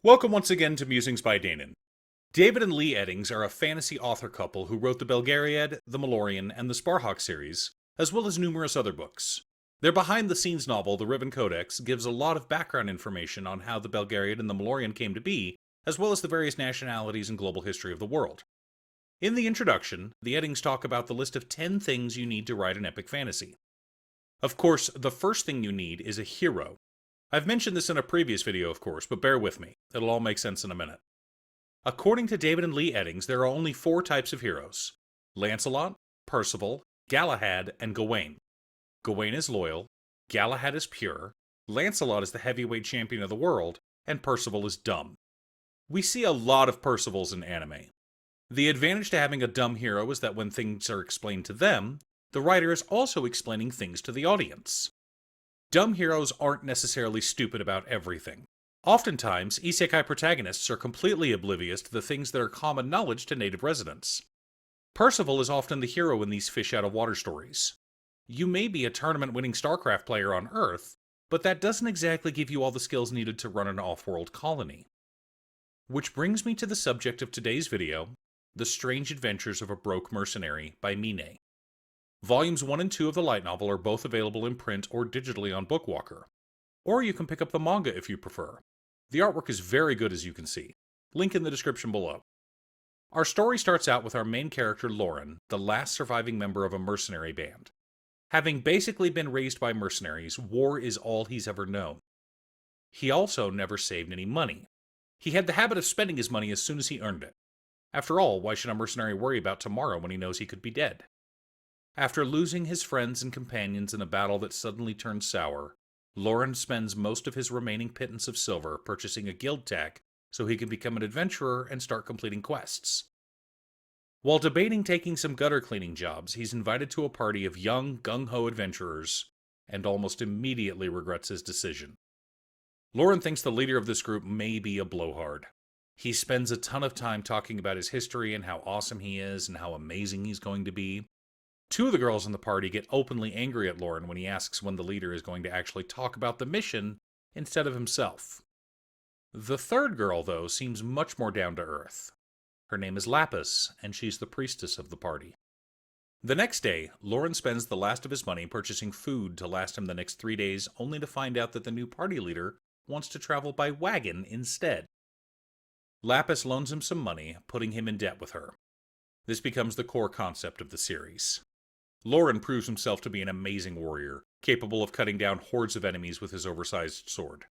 Welcome once again to Musings by Danon. David and Lee Eddings are a fantasy author couple who wrote the Belgariad, the Malorian, and the Sparhawk series, as well as numerous other books. Their behind-the-scenes novel, The Riven Codex, gives a lot of background information on how the Belgariad and the Malorian came to be, as well as the various nationalities and global history of the world. In the introduction, the Eddings talk about the list of 10 things you need to write an epic fantasy. Of course, the first thing you need is a hero. I've mentioned this in a previous video, of course, but bear with me. It'll all make sense in a minute. According to David and Lee Eddings, there are only 4 types of heroes: Lancelot, Percival, Galahad, and Gawain. Gawain is loyal, Galahad is pure, Lancelot is the heavyweight champion of the world, and Percival is dumb. We see a lot of Percivals in anime. The advantage to having a dumb hero is that when things are explained to them, the writer is also explaining things to the audience. Dumb heroes aren't necessarily stupid about everything. Oftentimes, isekai protagonists are completely oblivious to the things that are common knowledge to native residents. Percival is often the hero in these fish-out-of-water stories. You may be a tournament-winning StarCraft player on Earth, but that doesn't exactly give you all the skills needed to run an off-world colony. Which brings me to the subject of today's video, The Strange Adventures of a Broke Mercenary by Mine. Volumes 1 and 2 of the light novel are both available in print or digitally on Bookwalker. Or you can pick up the manga if you prefer. The artwork is very good, as you can see. Link in the description below. Our story starts out with our main character Lauren, the last surviving member of a mercenary band. Having basically been raised by mercenaries, war is all he's ever known. He also never saved any money. He had the habit of spending his money as soon as he earned it. After all, why should a mercenary worry about tomorrow when he knows he could be dead? After losing his friends and companions in a battle that suddenly turned sour, Lauren spends most of his remaining pittance of silver purchasing a guild tack so he can become an adventurer and start completing quests. While debating taking some gutter cleaning jobs, he's invited to a party of young, gung-ho adventurers, and almost immediately regrets his decision. Lauren thinks the leader of this group may be a blowhard. He spends a ton of time talking about his history and how awesome he is and how amazing he's going to be. 2 of the girls in the party get openly angry at Lauren when he asks when the leader is going to actually talk about the mission instead of himself. The 3rd girl, though, seems much more down to earth. Her name is Lapis, and she's the priestess of the party. The next day, Lauren spends the last of his money purchasing food to last him the next 3 days, only to find out that the new party leader wants to travel by wagon instead. Lapis loans him some money, putting him in debt with her. This becomes the core concept of the series. Lauren proves himself to be an amazing warrior, capable of cutting down hordes of enemies with his oversized sword.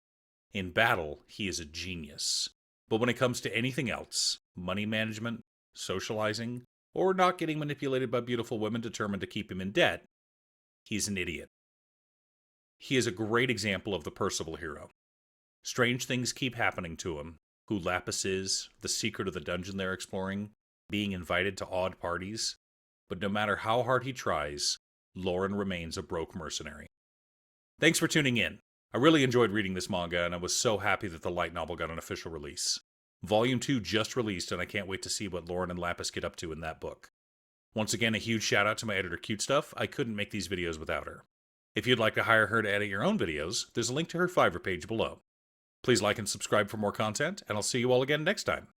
In battle, he is a genius. But when it comes to anything else, money management, socializing, or not getting manipulated by beautiful women determined to keep him in debt, he's an idiot. He is a great example of the Percival hero. Strange things keep happening to him: who Lapis is, the secret of the dungeon they're exploring, being invited to odd parties. But no matter how hard he tries, Lauren remains a broke mercenary. Thanks for tuning in. I really enjoyed reading this manga, and I was so happy that the light novel got an official release. Volume 2 just released, and I can't wait to see what Lauren and Lapis get up to in that book. Once again, a huge shout out to my editor Cute Stuff. I couldn't make these videos without her. If you'd like to hire her to edit your own videos, there's a link to her Fiverr page below. Please like and subscribe for more content, and I'll see you all again next time.